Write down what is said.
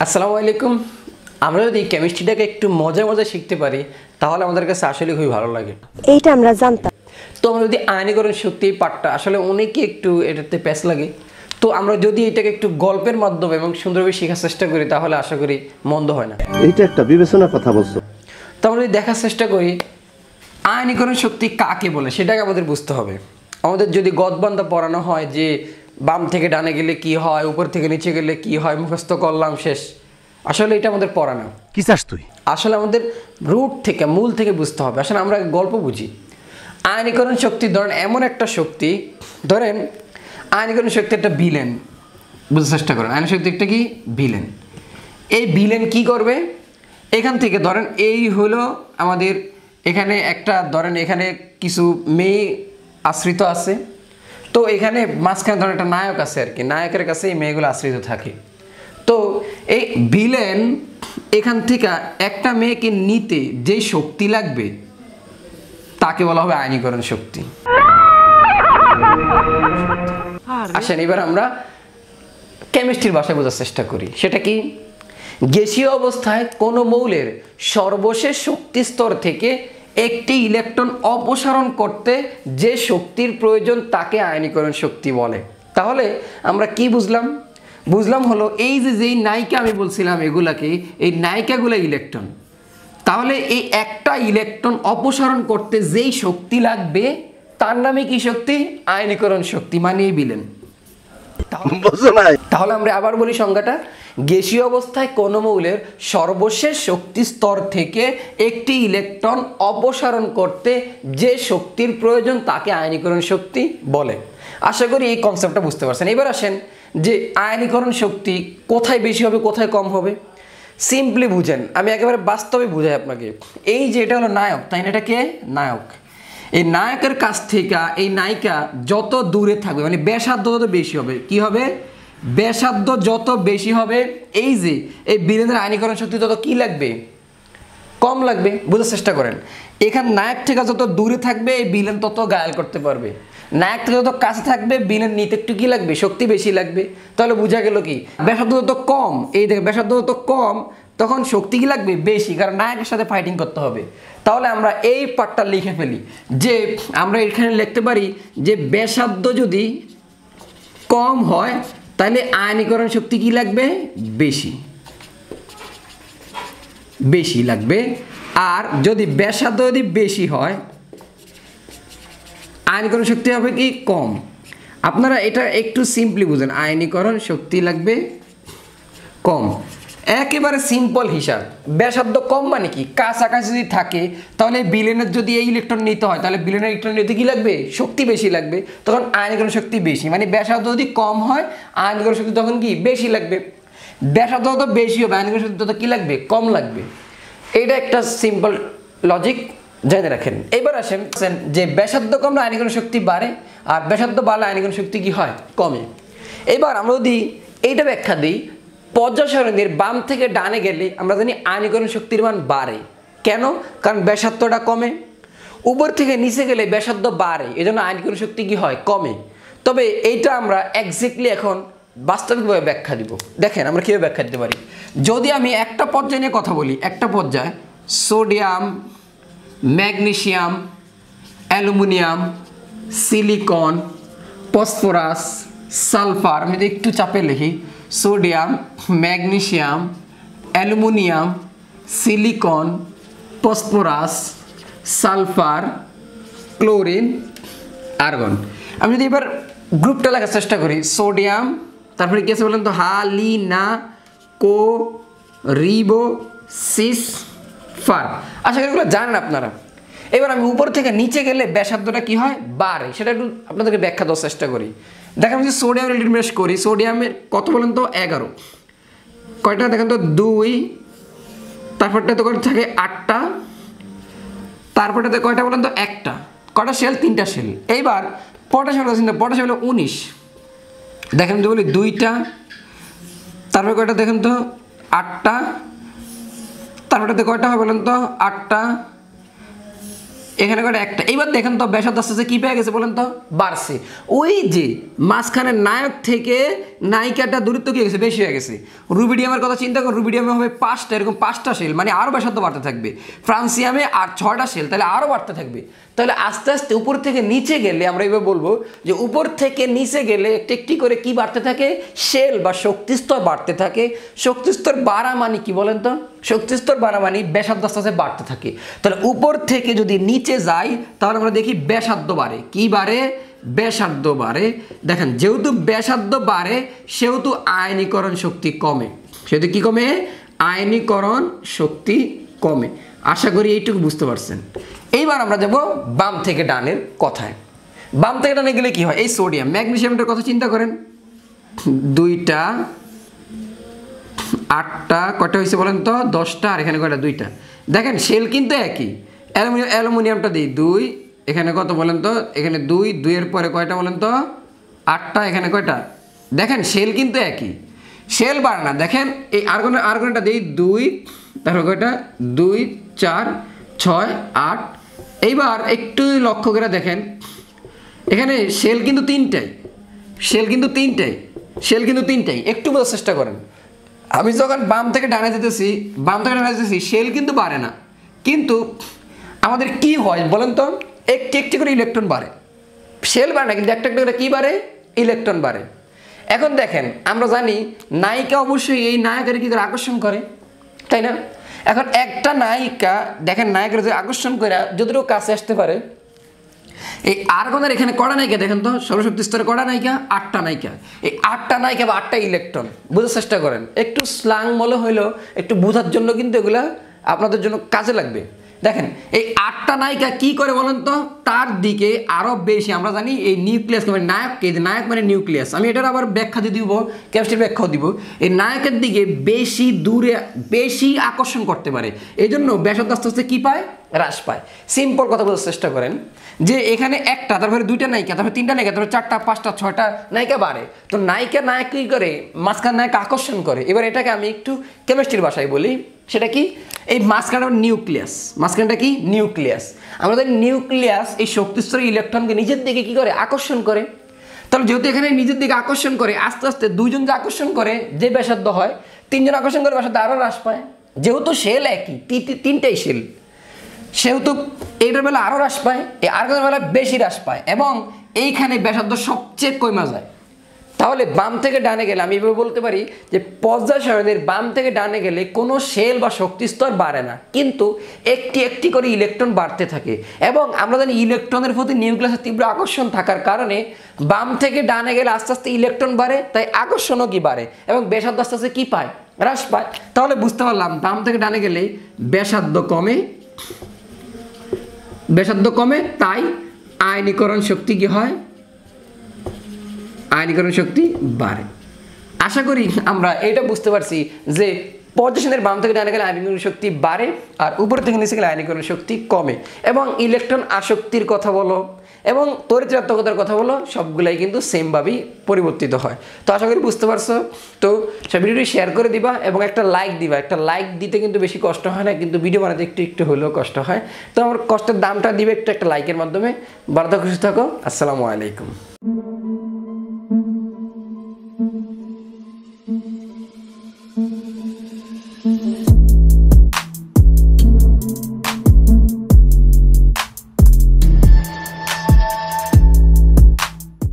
আসসালামু আলাইকুম। আমরা যদি কেমিস্ট্রিটাকে একটু মজা মজা শিখতে পারি তাহলে আমাদের কাছে আসলে খুবই ভালো লাগে। এইটা আমরা জানতাম। তো আমরা যদি আয়নীকরণ শক্তি পাঠটা আসলে অনেকে একটু এটাতে প্যাচ লাগে, তো আমরা যদি এটাকে একটু গল্পের মাধ্যমে এবং সুন্দরভাবে শেখার চেষ্টা করি তাহলে আশা করি মন্দ হয় না। এইটা একটা বিবেচনার কথা বলছো। তো আমরা যদি দেখার চেষ্টা করি আয়নীকরণ শক্তি কাকে বলে সেটাকে আমাদের বুঝতে হবে। আমাদের যদি গদবান্ধা পড়ানো হয় যে বাম থেকে ডানে গেলে কি হয়, উপর থেকে নিচে গেলে কি হয়, মুখস্থ করলাম শেষ, আসলে এটা আমাদের পড়া না। কি চাস তুই? আসলে আমাদের রুট থেকে মূল থেকে বুঝতে হবে। আসলে আমরা গল্প বুঝি। আয়নীকরণ শক্তি ধরেন এমন একটা শক্তি, ধরেন আয়নীকরণ শক্তি একটা ভিলেন, বুঝতে চেষ্টা করেন। আয়নীকরণ শক্তি একটা কি ভিলেন। এই ভিলেন কি করবে, এখান থেকে ধরেন এই হলো আমাদের এখানে একটা, ধরেন এখানে কিছু মেয়ে আশ্রিত আছে, তো এখানে মাঝখানে ধরেন একটা নায়ক আছে আর কি, নায়কের কাছে এই মেয়েগুলো আশ্রিত থাকে। তো এই ভিলেন এখান থেকে একটা মেয়েকে নিতে যে শক্তি লাগবে তাকে বলা হবে আয়নীকরণ শক্তি। আসেন এবার আমরা কেমিস্ট্রির ভাষায় বোঝার চেষ্টা করি। সেটা কি, গ্যাসীয় অবস্থায় কোনো মৌলের সর্বশেষ শক্তি স্তর থেকে একটি ইলেকট্রন অপসারণ করতে যে শক্তির প্রয়োজন তাকে আয়নীকরণ শক্তি বলে। তাহলে আমরা কি বুঝলাম? বুঝলাম হলো এই যে যেই নায়িকা আমি বলছিলাম এগুলাকে, এই নায়িকাগুলো ইলেকট্রন, তাহলে এই একটা ইলেকট্রন অপসারণ করতে যেই শক্তি লাগবে তার নামে কি শক্তি? আয়নীকরণ শক্তি, মানে এই ভিলেন। তাহলে আমরা আবার বলি সংজ্ঞাটা, গ্যাসীয় অবস্থায় কোনো মৌলের সর্বশেষ শক্তি স্তর থেকে একটি ইলেকট্রন অপসারণ করতে যে শক্তির প্রয়োজন তাকে আয়নীকরণ শক্তি বলে। আশা করি এই কনসেপ্টটা বুঝতে পারছেন। এবার আসেন যে আয়নীকরণ শক্তি কোথায় বেশি হবে কোথায় কম হবে। সিম্পলি বুঝেন, আমি একেবারে বাস্তবে বুঝাই আপনাকে। এই যে এটা হলো নায়ক, তাই না? এটা কে? নায়ক। এই নায়কের কাছ থেকে এই নায়িকা যত দূরে থাকবে, মানে ব্যাসার্ধ যত বেশি হবে, কি হবে? ব্যাসার্ধ যত বেশি হবে এই যে এই ভিলেনের আয়নীকরণ শক্তি তত কি লাগবে? কম লাগবে। বোঝার চেষ্টা করেন, এখানে নায়ক থেকে যত দূরে থাকবে এই ভিলেন তত ঘায়েল করতে পারবে, নায়ক থেকে যত কাছে থাকবে ভিলেন নিতে একটু কি লাগবে? শক্তি বেশি লাগবে। তাহলে বোঝা গেল কি, ব্যাসার্ধ যত কম, এই দেখে ব্যাসার্ধ যত কম তখন শক্তি কি লাগবে? বেশি, কারণ নায়কের সাথে ফাইটিং করতে হবে। তাহলে আমরা এই পার্টটা লিখে ফেলি যে আমরা এখানে লিখতে পারি যে ব্যাসার্ধ যদি কম হয় তাহলে আয়নীকরণ শক্তি কি লাগবে? বেশি, বেশি লাগবে। আর যদি ব্যাসার্ধ যদি বেশি হয় আয়নীকরণ শক্তি হবে কি? কম। আপনারা এটা একটু সিম্পলি বুঝেন, আয়নীকরণ শক্তি লাগবে কম। একেবারে সিম্পল হিসাব। ব্যাসার্ধ কম মানে কি? কাছাকাছি যদি থাকে তাহলে ভিলেনের যদি এই ইলেকট্রন নিতে হয় তাহলে ভিলেনের ইলেকট্রন নিতে কি লাগবে? শক্তি বেশি লাগবে, তখন আয়নীকরণ শক্তি বেশি। মানে ব্যাসার্ধ যদি কম হয় আয়নীকরণ শক্তি তখন কি? বেশি লাগবে। ব্যাসার্ধ যত বেশি হবে আয়নীকরণ শক্তি তত কি লাগবে? কম লাগবে। এইটা একটা সিম্পল লজিক, জেনে রাখেন। এবার আসেন যে ব্যাসার্ধ কমলে আয়নীকরণ শক্তি বাড়ে, আর ব্যাসার্ধ বাড়লে আয়নীকরণ শক্তি কি হয়? কমে। এবার আমরা যদি এইটা ব্যাখ্যা দিই, পর্যায় সারণীর বাম থেকে ডানে গেলে আমরা জানি আয়নীকরণ শক্তির মান বাড়ে। কেন? কারণ ব্যাসার্ধটা কমে। উপর থেকে নিচে গেলে ব্যাসার্ধ বাড়ে, এজন্য আয়নীকরণ শক্তি কি হয়? কমে। তবে এইটা আমরা এক্স্যাক্টলি এখন বাস্তবিকভাবে ব্যাখ্যা দিব। দেখেন আমরা কীভাবে ব্যাখ্যা দিতে পারি। যদি আমি একটা পর্যায় নিয়ে কথা বলি, একটা পর্যায় sodium, magnesium, aluminium, silicon, phosphorus, sulphur, আমি যদি একটু চাপে লিখি, sodium, magnesium, aluminium, silicon, phosphorus, sulphur, chlorine, argon. আমি যদি এবার গ্রুপটা লেখার চেষ্টা করি, সোডিয়াম, তারপরে কি আছে বলেন তো? হালিনা কো রিবো সিস ফার। আশা করি এগুলো জানেন আপনারা। এবার আমি উপর থেকে নিচে গেলে ব্যাসার্ধটা কি হয়? বাড়ে। সেটা একটু আপনাদেরকে ব্যাখ্যা দেওয়ার চেষ্টা করি। দেখেন আমি যদি সোডিয়ামের ইনভেস্ট করি, সোডিয়ামের কত বলেন তো? 11। কয়টা দেখেন তো? 2, তারপরটাতে কয়টা থাকে? 8টা, তারপরটাতে কয়টা বলেন তো? 1টা। কয়টা শেল? 3টা শেল। এইবার পটাশিয়াম আছে না, পটাশিয়াম হলো 19। দেখেন যদি বলি 2টা, তারপরে কয়টা দেখেন তো? 8টা, তারপরটাতে কয়টা হয় বলেন তো? 8টা, এখানে কয়টা একটা। এইবার দেখেন তো ব্যাসার্ধ আস্তে আস্তে কি পেয়ে গেছে বলেন তো, বাড়ছে। ওই যে মাঝখানে নায়ক থেকে নায়িকাটা দূরত্ব কি গেছে, বেশি হয়ে গেছে। রুবিডিয়ামের কথা চিন্তা করো, রুবিডিয়ামে হবে 5টা, এরকম 5টা শেল, মানে আরও ব্যাসার্ধ বাড়তে থাকবে। ফ্রান্সিয়ামে আর 6টা শেল, তাহলে আরও বাড়তে থাকবে। তাহলে আস্তে আস্তে উপর থেকে নিচে গেলে আমরা এবার বলবো যে উপর থেকে নিচে গেলে একটি একটি করে কি বাড়তে থাকে, শেল বা শক্তিস্তর বাড়তে থাকে। শক্তিস্তর বাড়া মানে কি বলেন তো, শক্তিস্তর বাড়া মানে ব্যাসার্ধ আস্তে আস্তে বাড়তে থাকে। তাহলে উপর থেকে যদি নিচে যাই তাহলে আমরা দেখি ব্যাসার্ধ বাড়ে। কি বাড়ে, ব্যাসার্ধ বাড়ে। দেখেন যেহেতু ব্যাসার্ধ বাড়ে সেহেতু আয়নীকরণ শক্তি কমে। সেহেতু কি কমে, আয়নীকরণ শক্তি কমে। আশা করি এইটুকু বুঝতে পারছেন। এইবার আমরা যাব বাম থেকে ডানের কথায়। বাম থেকে ডানে গেলে কি হয়, এই সোডিয়াম ম্যাগনেসিয়ামটার কথা চিন্তা করেন। 2টা 8টা কয়টা হয়েছে বলেন তো, 10টা। আর এখানে কয়টা, 2টা। দেখেন শেল কিন্তু একই। অ্যালুমিনিয়ামটা দিই 2, এখানে কত বলেন তো, এখানে 2, 2 এর পরে কয়টা বলেন তো, 8টা। এখানে কয়টা, দেখেন শেল কিন্তু একই, শেল বাড়ে না। দেখেন এই আর্গনটা দিই 2, তারপর কয়টা, 2, 4, 6, 8। এইবার একটু লক্ষ্য করে দেখেন এখানে শেল কিন্তু 3টাই, শেল কিন্তু 3টাই, শেল কিন্তু 3টাই। একটু বোঝার চেষ্টা করেন। আমি যখন বাম থেকে ডানে যেতেছি, বাম থেকে ডানে যেতেছি, শেল কিন্তু বাড়ে না। কিন্তু আমাদের কি হয় বলেন তো, একটি একটি করে ইলেকট্রন বাড়ে। শেল বাড়ে না, কিন্তু একটা একটা করে কি বাড়ে, ইলেকট্রন বাড়ে। এখন দেখেন আমরা জানি নায়িকা অবশ্যই এই নায়কের কি করে আকর্ষণ করে, তাই না? এখন একটা নায়িকা দেখেন নায়কের যে আকর্ষণ করে যতটুকু কাছে আসতে পারে, এই আর্গনের এখানে কড়া নায়িকা দেখেন তো, সৌরশক্তি স্তরে কড়া নায়িকা 8টা নায়িকা। এই 8টা নায়িকা বা 8টা ইলেকট্রন, বোঝার চেষ্টা করেন। একটু স্লাং মনে হইলো, একটু বোঝার জন্য কিন্তু এগুলা আপনাদের জন্য কাজে লাগবে। দেখেন এই 8টা নায়িকা কি করে বলেন তো, তার দিকে আরো বেশি, আমরা জানি এই নিউক্লিয়াস মানে নায়ককে, নায়ক মানে নিউক্লিয়াস, আমি এটার আবার ব্যাখ্যা দিয়ে দিব, কেমিস্ট্রির ব্যাখ্যাও দিব। এই নায়কের দিকে বেশি দূরে বেশি আকর্ষণ করতে পারে, এই জন্য ব্যাসার্ধ আস্তে আস্তে কি পায়, হ্রাস পায়। সিম্পল কথা বোঝার চেষ্টা করেন যে এখানে একটা, তারপরে 2টা নায়িকা, তারপরে 3টা নায়িকা, তারপরে 4টা 5টা 6টা নায়িকা বাড়ে। তো নায়িকা নায়ক কি করে, মাঝখান নায়ক আকর্ষণ করে। এবার এটাকে আমি একটু কেমিস্ট্রির ভাষায় বলি, সেটা কি, এই মাঝখানটা নিউক্লিয়াস, মাঝখানটা কি, নিউক্লিয়াস। আমাদের নিউক্লিয়াস এই শক্তিস্তরের ইলেকট্রনকে নিজের দিকে কি করে, আকর্ষণ করে। তাহলে যেহেতু এখানে নিজের দিকে আকর্ষণ করে, আস্তে আস্তে 2জন যে আকর্ষণ করে যে ব্যাসার্ধ হয়, 3জন আকর্ষণ করে ব্যাসার্ধ আরও হ্রাস পায়। যেহেতু শেল একই, 3টাই শেল, সেহেতু এইটার বেলা আরও হ্রাস পায়, এই আর্গনের বেলা বেশি হ্রাস পায়, এবং এইখানে ব্যাসার্ধ সবচেয়ে কমে যায়। তাহলে বাম থেকে ডানে গেলে আমি এভাবে বলতে পারি যে পর্যায় সারণীর বাম থেকে ডানে গেলে কোনো শেল বা শক্তি স্তর বাড়ে না, কিন্তু একটি একটি করে ইলেকট্রন বাড়তে থাকে। এবং আমরা জানি ইলেকট্রনের প্রতি নিউক্লিয়াসের তীব্র আকর্ষণ থাকার কারণে বাম থেকে ডানে গেলে আস্তে আস্তে ইলেকট্রন বাড়ে, তাই আকর্ষণও কি বাড়ে, এবং ব্যাসার্ধ আস্তে আস্তে কি পায়, হ্রাস পায়। তাহলে বুঝতে পারলাম বাম থেকে ডানে গেলে ব্যাসার্ধ কমে, ব্যাসার্ধ কমে, তাই আয়নীকরণ শক্তি কি হয়, আয়নীকরণ শক্তি বাড়ে। আশা করি আমরা এটা বুঝতে পারছি যে পর্যায়সারণীর বাম থেকে ডানে গেলে আয়নীকরণ শক্তি বাড়ে, আর উপর থেকে নিচে গেলে আয়নীকরণ শক্তি কমে। এবং ইলেকট্রন আসক্তির কথা বলো এবং তড়িৎ-ঋণাত্মকতার কথা বলো, সবগুলাই কিন্তু সেমভাবেই পরিবর্তিত হয়। তো আশা করি বুঝতে পারছো। তো সব ভিডিওটি শেয়ার করে দিবা এবং একটা লাইক দিবা। একটা লাইক দিতে কিন্তু বেশি কষ্ট হয় না, কিন্তু ভিডিও বানাতে একটু একটু হলেও কষ্ট হয়। তো আমার কষ্টের দামটা দিবে একটু একটা লাইকের মাধ্যমে। ভালো থাকো, সুস্থ থাকো। আসসালামু আলাইকুম।